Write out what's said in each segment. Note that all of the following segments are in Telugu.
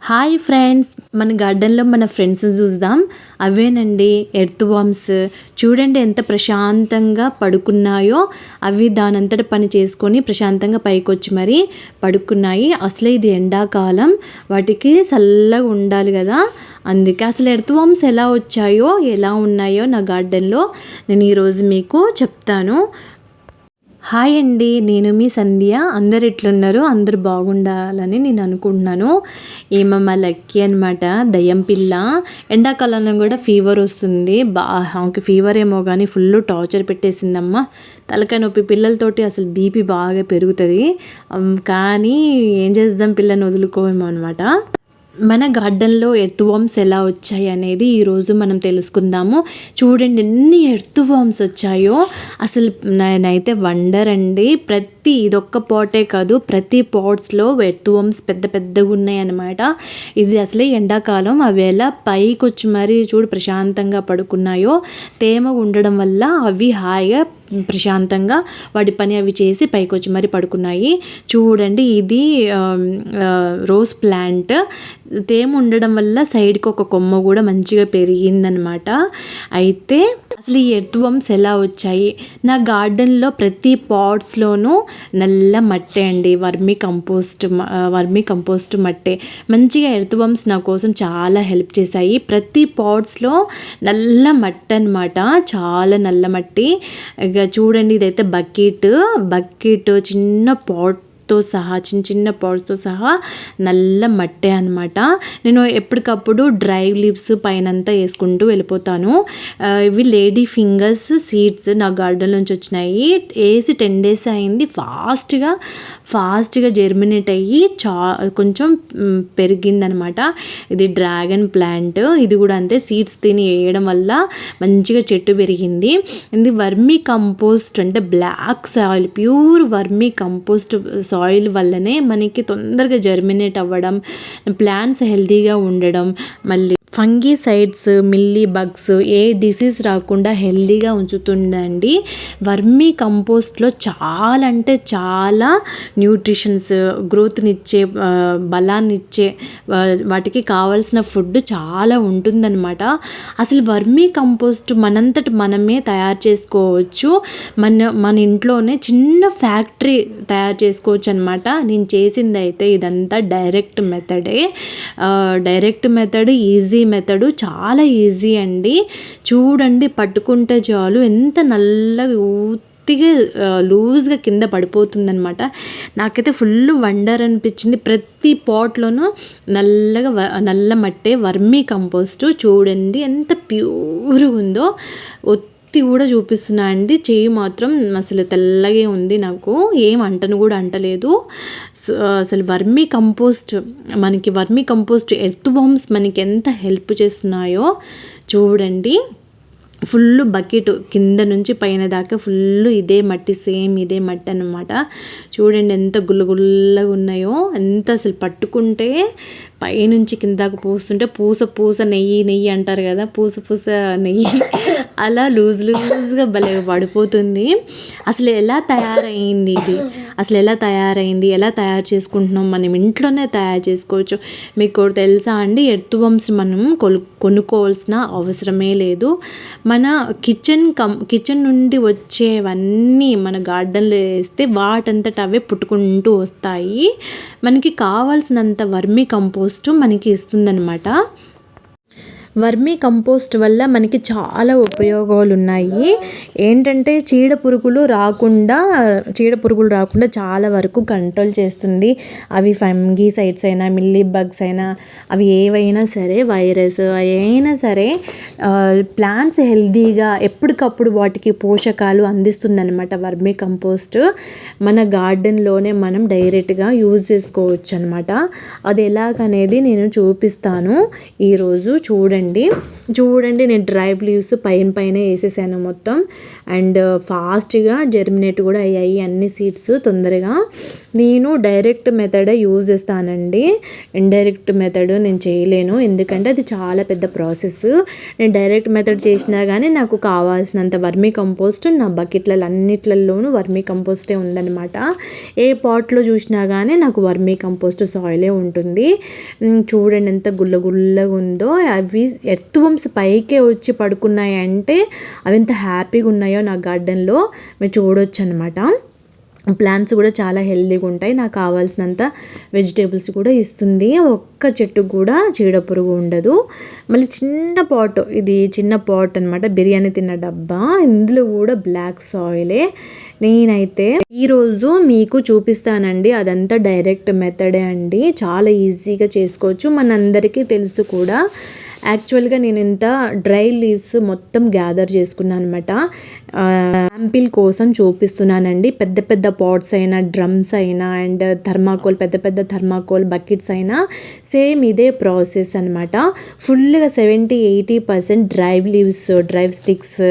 హాయ్ ఫ్రెండ్స్, మన గార్డెన్లో మన ఫ్రెండ్స్ చూద్దాం. అవేనండి ఎర్త్ వార్మ్స్. చూడండి ఎంత ప్రశాంతంగా పడుకున్నాయో. అవి దానంతట పని చేసుకొని ప్రశాంతంగా పైకి వచ్చి మరి పడుకున్నాయి. అసలే ఇది ఎండాకాలం, వాటికి చల్లగా ఉండాలి కదా. అందుకే అసలు ఎర్త్ వార్మ్స్ ఎలా వచ్చాయో ఎలా ఉన్నాయో నా గార్డెన్లో నేను ఈరోజు మీకు చెప్తాను. హాయ్ అండి, నేను మీ సంధ్య. అందరు ఎట్లున్నారు? అందరు బాగుండాలని నేను అనుకుంటున్నాను. ఏమమ్మ లక్కీ అనమాట, దయ్యం పిల్ల. ఎండాకాలంలో కూడా ఫీవర్ వస్తుంది. ఆమెకి ఫీవర్ ఏమో కానీ ఫుల్ టార్చర్ పెట్టేసిందమ్మ. తలకాయ నొప్పి. పిల్లలతోటి అసలు బీపీ బాగా పెరుగుతుంది. కానీ ఏం చేద్దాం, పిల్లని వదులుకోమో అనమాట. మన గార్డెన్లో ఎర్త్ వార్మ్స్ ఎలా వచ్చాయి అనేది ఈరోజు మనం తెలుసుకుందాము. చూడండి ఎన్ని ఎర్త్ వార్మ్స్ వచ్చాయో. అసలు నేనైతే వండర్ అండి. ఇదొక్క పాటే కాదు, ప్రతి పాట్స్లో ఎర్త్ వార్మ్స్ పెద్ద పెద్దగా ఉన్నాయి అన్నమాట. ఇది అసలే ఎండాకాలం. అవి ఎలా పైకి వచ్చి మరీ చూడు ప్రశాంతంగా పడుకున్నాయో. తేమ ఉండడం వల్ల అవి హాయిగా ప్రశాంతంగా వాడి పని అవి చేసి పైకి వచ్చి మరి పడుకున్నాయి. చూడండి, ఇది రోజ్ ప్లాంట్. తేమ ఉండడం వల్ల సైడ్కి ఒక కొమ్మ కూడా మంచిగా పెరిగిందనమాట. అయితే అసలు ఈ ఎర్త్ వార్మ్స్ ఎలా వచ్చాయి? నా గార్డెన్లో ప్రతి పాట్స్లోనూ నల్ల మట్టే అండి, వర్మీ కంపోస్ట్ మట్టే. మంచిగా ఎర్త్ వార్మ్స్ నా కోసం చాలా హెల్ప్ చేశాయి. ప్రతి పాట్స్లో నల్ల మట్టి అనమాట, చాలా నల్ల మట్టి. ఇక చూడండి, ఇదైతే బకెట్ చిన్న చిన్న పాట్స్తో సహా నల్ల మట్టే అనమాట. నేను ఎప్పటికప్పుడు డ్రై లీవ్స్ పైనంతా వేసుకుంటూ వెళ్ళిపోతాను. ఇవి లేడీ ఫింగర్స్ సీడ్స్ నా గార్డెన్ నుంచి వచ్చినాయి. వేసి 10 days అయింది. ఫాస్ట్గా జర్మినేట్ అయ్యి కొంచెం పెరిగిందనమాట. ఇది డ్రాగన్ ప్లాంట్. ఇది కూడా అంతే, సీడ్స్ తిని వేయడం వల్ల మంచిగా చెట్టు పెరిగింది. ఇది వర్మీ కంపోస్ట్ అంటే black soil, pure vermi compost soil వల్లనే మనకి తొందరగా జర్మినేట్ అవ్వడం, ప్లాంట్స్ హెల్తీగా ఉండడం, మళ్ళీ ఫంగీసైడ్స్, మిల్లీ బగ్స్ ఏ డిసీజ్ రాకుండా హెల్తీగా ఉంచుతుందండి. వర్మీ కంపోస్ట్లో చాలా అంటే చాలా న్యూట్రిషన్స్, గ్రోత్నిచ్చే, బలాన్నిచ్చే, వాటికి కావాల్సిన ఫుడ్ చాలా ఉంటుందన్నమాట. అసలు వర్మీ కంపోస్ట్ మనంతట మనమే తయారు చేసుకోవచ్చు. మన ఇంట్లోనే చిన్న ఫ్యాక్టరీ తయారు చేసుకోవచ్చు అనమాట. నేను చేసింది అయితే ఇదంతా డైరెక్ట్ మెథడ్, ఈజీ మెథడు, చాలా ఈజీ అండి. చూడండి, పట్టుకుంటే చాలు ఎంత నల్లగా లూజ్గా కింద పడిపోతుందనమాట. నాకైతే ఫుల్ వండర్ అనిపించింది. ప్రతి పాట్లోనూ నల్ల మట్టే, వర్మీ కంపోస్ట్. చూడండి ఎంత ప్యూర్గా ఉందో. ఒత్తి కూడా చూపిస్తున్నా అండి. చెయ్యి మాత్రం అసలు తెల్లగే ఉంది. నాకు ఏం అంటలేదు. అసలు వర్మీ కంపోస్ట్ ఎర్త్ వార్మ్స్ మనకి ఎంత హెల్ప్ చేస్తున్నాయో చూడండి. ఫుల్ బకెట్ కింద నుంచి పైన దాకా ఫుల్ ఇదే మట్టి, సేమ్ ఇదే మట్టి అన్నమాట. చూడండి ఎంత గుల్లగుల్లగా ఉన్నాయో. ఎంత అసలు పట్టుకుంటే పైనుంచి కింద దాకా పూస్తుంటే పూస నెయ్యి అంటారు కదా, పూస నెయ్యి అలా లూజ్గా భలే పడిపోతుంది. అసలు ఎలా తయారైంది ఇది? ఎలా తయారు చేసుకుంటున్నాం? మనం ఇంట్లోనే తయారు చేసుకోవచ్చు. మీకు తెలుసా అండి, ఎర్త్ వార్మ్స్ మనం కొనుక్కోవాల్సిన అవసరమే లేదు. మన కిచెన్ నుండి వచ్చేవన్నీ మన గార్డెన్లో వేస్తే వాటంతట అవే పుట్టుకుంటూ వస్తాయి. మనకి కావాల్సినంత వర్మీ కంపోస్ట్ మనకి ఇస్తుందన్నమాట. వర్మీ కంపోస్ట్ వల్ల మనకి చాలా ఉపయోగాలు ఉన్నాయి. ఏంటంటే చీడపురుగులు రాకుండా చాలా వరకు కంట్రోల్ చేస్తుంది. అవి ఫంగీసైడ్స్ అయినా, మిల్లీ బగ్స్ అయినా, అవి ఏవైనా సరే, వైరస్ అయినా సరే, ప్లాంట్స్ హెల్తీగా ఎప్పటికప్పుడు వాటికి పోషకాలు అందిస్తుందన్నమాట వర్మీ కంపోస్ట్. మన గార్డెన్లోనే మనం డైరెక్ట్గా యూజ్ చేసుకోవచ్చు అనమాట. అది ఎలాగనేది నేను చూపిస్తాను ఈరోజు. చూడండి, అండి. చూడండి నేను డ్రై లీవ్స్ పైన వేసేసాను మొత్తం. అండ్ ఫాస్ట్గా జెర్మినేట్ కూడా అయ్యాయి అన్ని సీడ్స్ తొందరగా. నేను డైరెక్ట్ మెథడ్ యూజ్ చేస్తానండి, ఇండైరెక్ట్ మెథడ్ నేను చేయలేను, ఎందుకంటే అది చాలా పెద్ద ప్రాసెస్. నేను డైరెక్ట్ మెథడ్ చేసినా కానీ నాకు కావాల్సినంత వర్మీ కంపోస్ట్ నా బకెట్లలో అన్నిట్లలోనూ వర్మీ కంపోస్టే ఉందన్నమాట. ఏ పాట్లో చూసినా కానీ నాకు వర్మీ కంపోస్ట్ సాయిలే ఉంటుంది. చూడండి ఎంత గుల్లగుల్లగా ఉందో. అవి ఎర్త్వర్మ్స్ పైకే వచ్చి పడుకున్నాయి అంటే అవి ఎంత హ్యాపీగా ఉన్నాయో నా గార్డెన్లో మీరు చూడొచ్చు అనమాట. ప్లాంట్స్ కూడా చాలా హెల్తీగా ఉంటాయి, నాకు కావాల్సినంత వెజిటేబుల్స్ కూడా ఇస్తుంది. ఒక్క చెట్టు కూడా చీడపురుగు ఉండదు. మళ్ళీ ఇది చిన్న పాట్ అనమాట, బిర్యానీ తిన్న డబ్బా. ఇందులో కూడా బ్లాక్ సాయిలే. నేనైతే ఈరోజు మీకు చూపిస్తానండి, అదంతా డైరెక్ట్ మెథడే అండి, చాలా ఈజీగా చేసుకోవచ్చు, మనందరికీ తెలుసు కూడా. యాక్చువల్గా నేను ఇంత డ్రై లీవ్స్ మొత్తం గ్యాదర్ చేసుకున్నాను అనమాట. శాంపిల్ కోసం చూపిస్తున్నానండి. పెద్ద పెద్ద పాట్స్ అయినా, డ్రమ్స్ అయినా, అండ్ థర్మాకోల్, పెద్ద పెద్ద థర్మాకోల్ బకెట్స్ అయినా సేమ్ ఇదే ప్రాసెస్ అనమాట. ఫుల్గా 70-80% dry leaves, dry sticks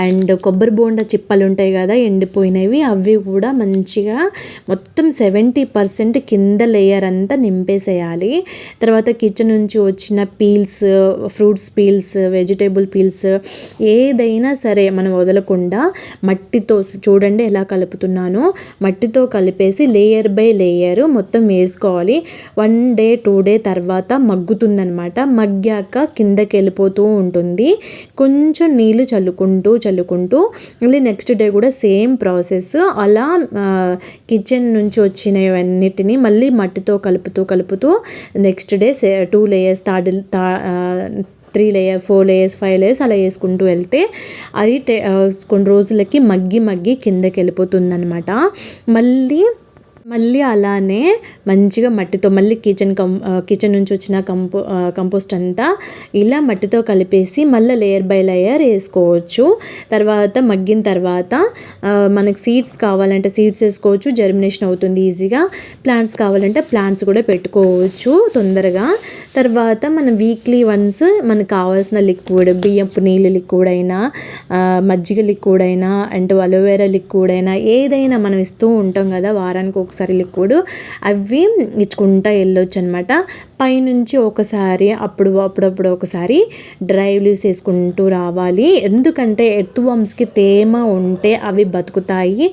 and కొబ్బరి బోండా చిప్పలు ఉంటాయి కదా ఎండిపోయినవి, అవి కూడా మంచిగా మొత్తం 70% కింద లేయర్ అంతా నింపేసేయాలి. తర్వాత కిచెన్ నుంచి వచ్చిన peels, fruits peels, vegetable peels ఏదైనా సరే మనం వదలకుండా మట్టితో, చూడండి ఎలా కలుపుతున్నానో, మట్టితో కలిపేసి లేయర్ బై లేయర్ మొత్తం వేసుకోవాలి. 1 day 2 day తర్వాత మగ్గుతుందనమాట. మగ్గాక కిందకి వెళ్ళిపోతూ ఉంటుంది. కొంచెం నీళ్ళు చల్లుకుంటూ మళ్ళీ నెక్స్ట్ డే కూడా సేమ్ ప్రాసెస్. అలా కిచెన్ నుంచి వచ్చినవన్నిటిని మళ్ళీ మట్టితో కలుపుతూ next day 2 layers, 3 layers, 4 layers, 5 layers అలా వేసుకుంటూ వెళ్తే అది కొన్ని రోజులకి మగ్గి కిందకి వెళ్ళిపోతుందన్నమాట. మళ్ళీ అలానే మంచిగా మట్టితో మళ్ళీ కిచెన్ నుంచి వచ్చిన కంపోస్ట్ అంతా ఇలా మట్టితో కలిపేసి మళ్ళీ లేయర్ బై లేయర్ వేసుకోవచ్చు. తర్వాత మగ్గిన తర్వాత మనకి సీడ్స్ కావాలంటే సీడ్స్ వేసుకోవచ్చు, జర్మినేషన్ అవుతుంది ఈజీగా. ప్లాంట్స్ కావాలంటే ప్లాంట్స్ కూడా పెట్టుకోవచ్చు తొందరగా. తర్వాత మనం వీక్లీ వన్స్ మనకు కావాల్సిన లిక్విడ్, బియ్యపు నీళ్ళు లిక్విడ్ అయినా, మజ్జిగ లిక్విడ్ అయినా, అండ్ అలోవెరా లిక్విడ్ అయినా, ఏదైనా మనం ఇస్తూ ఉంటాం కదా వారానికి ఒకసారి లిక్విడ్, అవి ఇచ్చుకుంటా వెళ్ళొచ్చు అనమాట. పైనుంచి ఒకసారి అప్పుడప్పుడు ఒకసారి డ్రై లీవ్స్ వేసుకుంటూ రావాలి. ఎందుకంటే ఎర్త్వర్మ్స్కి తేమ ఉంటే అవి బతుకుతాయి,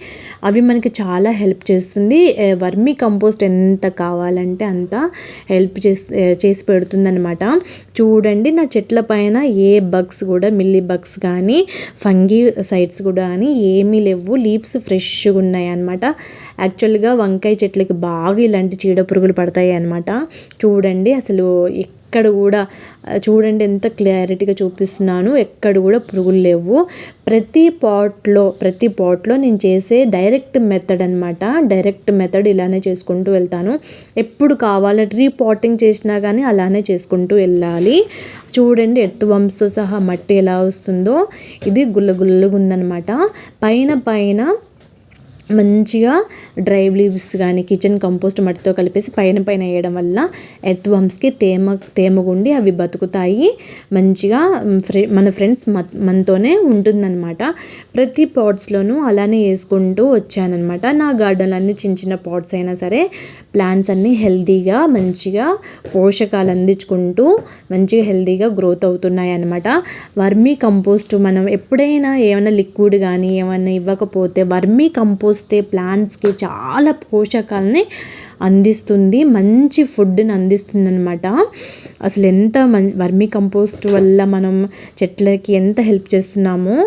అవి మనకి చాలా హెల్ప్ చేస్తుంది. వర్మీ కంపోస్ట్ ఎంత కావాలంటే అంత హెల్ప్ చేసి పెడుతుందనమాట. చూడండి నా చెట్ల పైన ఏ బగ్స్ కూడా, మిల్లీ బగ్స్ కానీ ఫంగీ సైడ్స్ కూడా కానీ ఏమీ లేవు. లీవ్స్ ఫ్రెష్గా ఉన్నాయి అనమాట. యాక్చువల్గా వంకాయ చెట్లకి బాగా ఇలాంటి చీడపురుగులు పడతాయి అనమాట. చూడండి అసలు ఎక్కడ కూడా, చూడండి ఎంత క్లారిటీగా చూపిస్తున్నాను, ఎక్కడ కూడా పురుగులు లేవు. ప్రతి పాట్లో నేను చేసే డైరెక్ట్ మెథడ్ అనమాట. డైరెక్ట్ మెథడ్ ఇలానే చేసుకుంటూ వెళ్తాను. ఎప్పుడు కావాలంటే రీపాటింగ్ చేసినా కానీ అలానే చేసుకుంటూ వెళ్ళాలి. చూడండి ఎర్త్వర్మ్స్తో సహా మట్టి ఎలా వస్తుందో, ఇది గుల్లగుల్లగా ఉందనమాట. పైన మంచిగా డ్రై లీవ్స్ కానీ కిచెన్ కంపోస్ట్ మట్టితో కలిపేసి పైన వేయడం వల్ల ఎర్త్వర్మ్స్కి తేమగుండి అవి బతుకుతాయి మంచిగా. మన ఫ్రెండ్స్ మనతోనే ఉంటుందన్నమాట. ప్రతి పాట్స్లోనూ అలానే వేసుకుంటూ వచ్చానమాట. నా గార్డెన్లో అన్ని చిన్న పాట్స్ అయినా సరే ప్లాంట్స్ అన్నీ హెల్తీగా మంచిగా పోషకాలు అందించుకుంటూ మంచిగా హెల్తీగా గ్రోత్ అవుతున్నాయి అన్నమాట. వర్మీ కంపోస్ట్ మనం ఎప్పుడైనా ఏమైనా లిక్విడ్ కానీ ఏమైనా ఇవ్వకపోతే వర్మీ కంపోస్టే ప్లాంట్స్కి చాలా పోషకాలని అందిస్తుంది, మంచి ఫుడ్ని అందిస్తుంది అనమాట. అసలు ఎంత వర్మీ కంపోస్ట్ వల్ల మనం చెట్లకి ఎంత హెల్ప్ చేస్తున్నామో.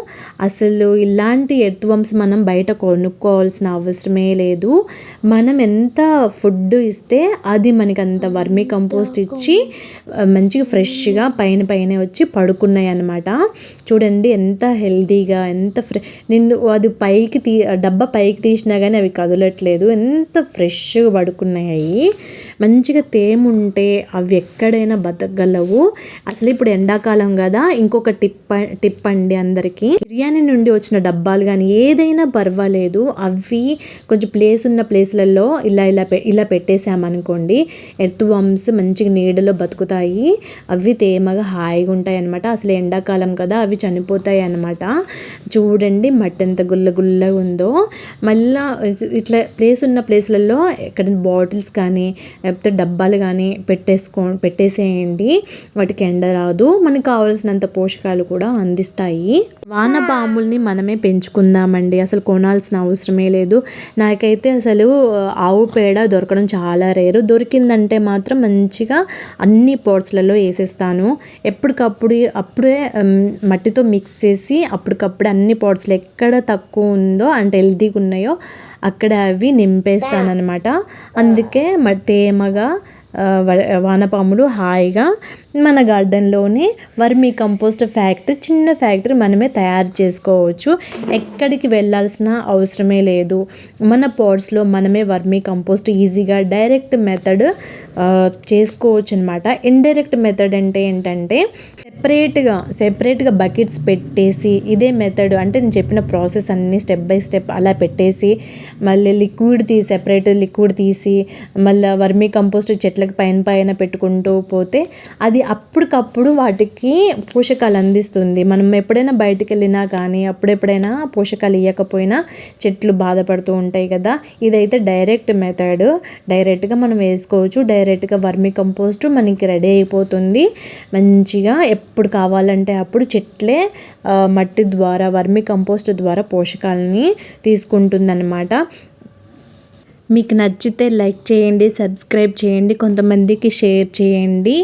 అసలు ఇలాంటి ఎర్త్వర్మ్స్ మనం బయట కొనుక్కోవాల్సిన అవసరమే లేదు. మనం ఎంత ఫుడ్ ఇస్తే అది మనకి అంత వర్మీ కంపోస్ట్ ఇచ్చి మంచిగా ఫ్రెష్గా పైన వచ్చి పడుకున్నాయి అన్నమాట. చూడండి ఎంత హెల్తీగా, ఎంత నేను అది డబ్బా పైకి తీసినా కానీ అవి కదలట్లేదు, ఎంత ఫ్రెష్గా పడుకున్నాయి. పడుకున్నాయి. మంచిగా తేమ ఉంటే అవి ఎక్కడైనా బతకగలవు. అసలు ఇప్పుడు ఎండాకాలం కదా, ఇంకొక టిప్ అండి అందరికీ, బిర్యానీ నుండి వచ్చిన డబ్బాలు కానీ ఏదైనా పర్వాలేదు, అవి కొంచెం ప్లేస్ ఉన్న ప్లేస్లలో ఇలా పెట్టేసామనుకోండి, ఎర్త్ వామ్స్ మంచిగా నీడలో బతుకుతాయి. అవి తేమగా హాయిగా ఉంటాయి అన్నమాట. అసలు ఎండాకాలం కదా, అవి చనిపోతాయి అన్నమాట. చూడండి మట్టి ఎంత గుల్లగా ఉందో. మళ్ళీ ఇట్లా ప్లేస్ ఉన్న ప్లేస్లలో ఎక్కడ బాటిల్స్ కానీ లేకపోతే డబ్బాలు కానీ పెట్టేసేయండి. వాటికి ఎండ రాదు, మనకు కావాల్సినంత పోషకాలు కూడా అందిస్తాయి. వానపాముల్ని మనమే పెంచుకుందామండి, అసలు కొనాల్సిన అవసరమే లేదు. నాకైతే అసలు ఆవు పేడ దొరకడం చాలా రేరు. దొరికిందంటే మాత్రం మంచిగా అన్ని పాట్స్లలో వేసేస్తాను. అప్పుడే మట్టితో మిక్స్ చేసి అప్పటికప్పుడు అన్ని పాట్స్లో ఎక్కడ తక్కువ ఉందో అంటే హెల్తీగా ఉన్నాయో అక్కడ అవి నింపేస్తానన్నమాట. అందుకే తేమగా వానపాములు హాయిగా మన గార్డెన్లోనే వర్మీ కంపోస్ట్ చిన్న ఫ్యాక్టరీ మనమే తయారు చేసుకోవచ్చు. ఎక్కడికి వెళ్ళాల్సిన అవసరమే లేదు. మన పాట్స్లో మనమే వర్మీ కంపోస్ట్ ఈజీగా డైరెక్ట్ మెథడ్ చేసుకోవచ్చు అనమాట. ఇండైరెక్ట్ మెథడ్ అంటే ఏంటంటే సెపరేట్గా బకెట్స్ పెట్టేసి ఇదే మెథడ్ అంటే నేను చెప్పిన ప్రాసెస్ అన్నీ స్టెప్ బై స్టెప్ అలా పెట్టేసి మళ్ళీ సెపరేట్ లిక్విడ్ తీసి మళ్ళీ వర్మీ కంపోస్ట్ చెట్లకు పైన పెట్టుకుంటూ పోతే అది అప్పటికప్పుడు వాటికి పోషకాలు అందిస్తుంది. మనం ఎప్పుడైనా బయటికి వెళ్ళినా కానీ అప్పుడెప్పుడైనా పోషకాలు ఇవ్వకపోయినా చెట్లు బాధపడుతూ ఉంటాయి కదా. ఇదైతే డైరెక్ట్ మెథడ్, డైరెక్ట్గా మనం వేసుకోవచ్చు. డైరెక్ట్గా వర్మీ కంపోస్ట్ మనకి రెడీ అయిపోతుంది. మంచిగా ఎప్పుడు కావాలంటే అప్పుడు చెట్లే మట్టి ద్వారా వర్మీ కంపోస్ట్ ద్వారా పోషకాలని తీసుకుంటుందన్నమాట. మీకు నచ్చితే లైక్ చేయండి, సబ్స్క్రైబ్ చేయండి, కొంతమందికి షేర్ చేయండి.